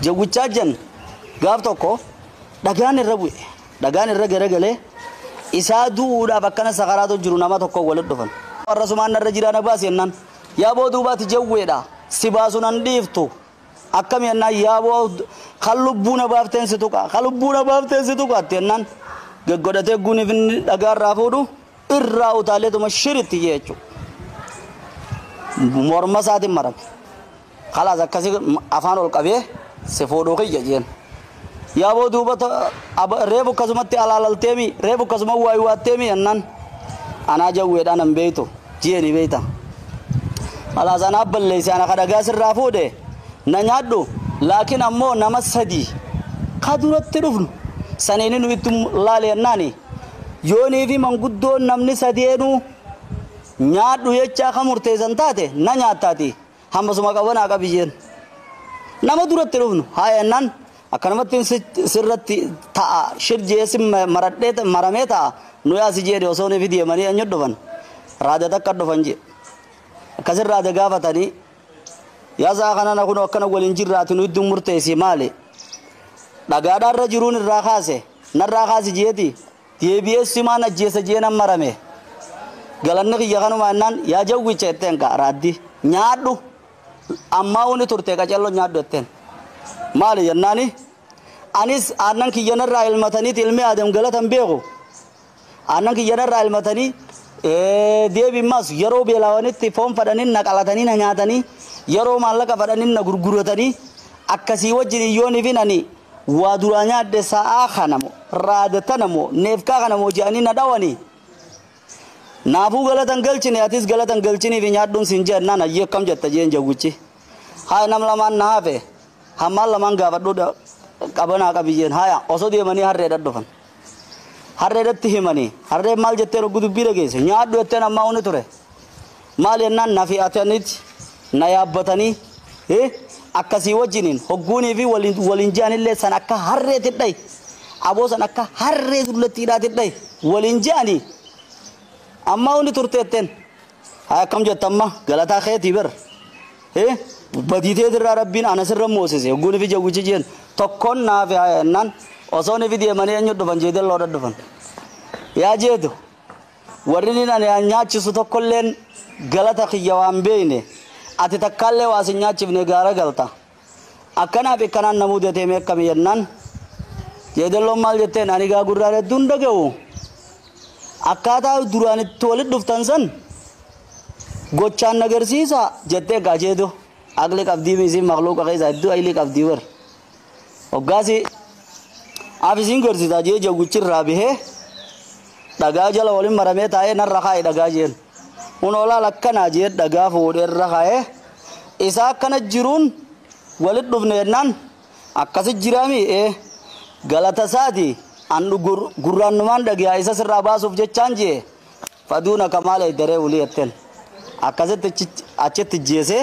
jawwichaa jan gaaf tokko dhagaan irra bu'e dhagaan irra garagalee isaa duudhaaf akkana sakaraatu jiru nama tokko walitti dhufan warra sumaan irra jiraana baasi jennaan yaaboo duubaati jawweedha si baasuun an dhiiftu akkam yennaan yaaboo kan lubbuu na baafteen si tuqa kan lubbuu na baafteen si tuqa jennaan gaggodhatee guuniif inni dhagaarraa fuudhu irraa utaaleetuma shiritti jechuudha morma isaatiin marame khalaas akkasii afaan ol qabee si fuudhuu kiyya jeen yaaboo duuba reebu akkasumatti alaalalteemi reebu akkasuma waayuwaatteemi jennaan anaa jawweedhaan an beeytu jeeni beeyta khalaas anaa balleeyse ana kadhagaa sirraa fuudhe na nyaadhu laakiin ammoo nama sadii ka duratti dhufnu saneeni nu itti laale jennaani yoonii fi manguddoon namni sadeenu nyaadhu jechaa ka murteessan taate na nyaattaati hammasuma qabanaa qabiyyeen nama duratti dhufnu haa jennaan akkanumatti sirratti ta'a shirjeessi maramee ta'a nuyi asi jeede osoo neefi deemanii eenyu dhufan raada takka dhufan jee akkasin raada gaafatanii yaasaa kanana kun akkana waliin jirraati nu iddun murteessi maali dhagaadhaarra jiruun irraa kaase narraa kaasi jeeti deebi'eessi maan ajjeessa jeenan marame galanni kiyya kanuma jennaan yaa jawwicha jetteen ka raaddi nyaadhu ammaa uni turte qacallo nyaadhu jetteen maali jennaani anis aannan kiyyanarraa ilmataniiti ilmi aadam galatan beeku aannan kiyyanarraa ilmatanii deebimaas yeroo beelawanitti foon fadhanin na qalatanii na nyaatanii yeroo maallaqa fadhanin na gurguratanii akkasii wajjin iyyoonii fi nani waa duraa nyaadde sa'aa kanamo raadatanamo neefkaa kanamo je'anii na dhawanii naafuu galatan galchine atis galatan galchiniif nyaadhuun sin jennaan ayyee akkam jetta jeen jawwichi haa nam lamaan na hafe hammaan lamaan gaafadhuudha qabanaa qabiyyeen haya osoo deemanii harreedha dhufan harreedhatti himanii harree maal jettee roggu dubbii dhageesse nyaadhu jetteen ammaa uni ture maal jennaan na fi'atanitti na yaabbatanii akkasii wajjiniin hogguunii fi waliin je'anillee san akka harree tidhay aboo san akka harree dullattiidhaa tidhay waliin je'anii ammaa uni turte jetteen haa akkam jettamma galataa keetii ber baditee dirraa rabbiin ana sirra moosise hogguunii fi jawwichi jeen tokkoon naafi haa jennaan osoo nefi deemanii eenyu dhufan jeedee loodha dhufan yaa jeetu warri ni nani nyaachisu tokkolleen galata kiyya waan beeyne ati takkaallee waa sin nyaachifne gaara galta akkanaaf akkanaan namuu deeteeme akkami jennaan jeedelloon maal jetteen ani gaa gurraan hedduun dhaga'u akkaataa duraan itti walit dhuftan san gochaan agarsiisa jettee gaa jeetu aqli qabdii misiin maqluuqa keessa hedduu ayilii qabdii bar hoggaasi afisiin gorsiisa jee jawwichirraa bihee dhagaa jala waliin maramee taa'ee narra kaa'e dhagaa jeen unoolaa lakkanaa jee dhagaa fuudheerra kaa'ee isaa akkana jiruun walit dhufne jennaan akkasi jiraami galata isaati an gurraannumaan dhagiyaa isa sirraa baasuuf jechaan jee faduuna kamaala idaree ulii jetteen akkasitti achitti jeesee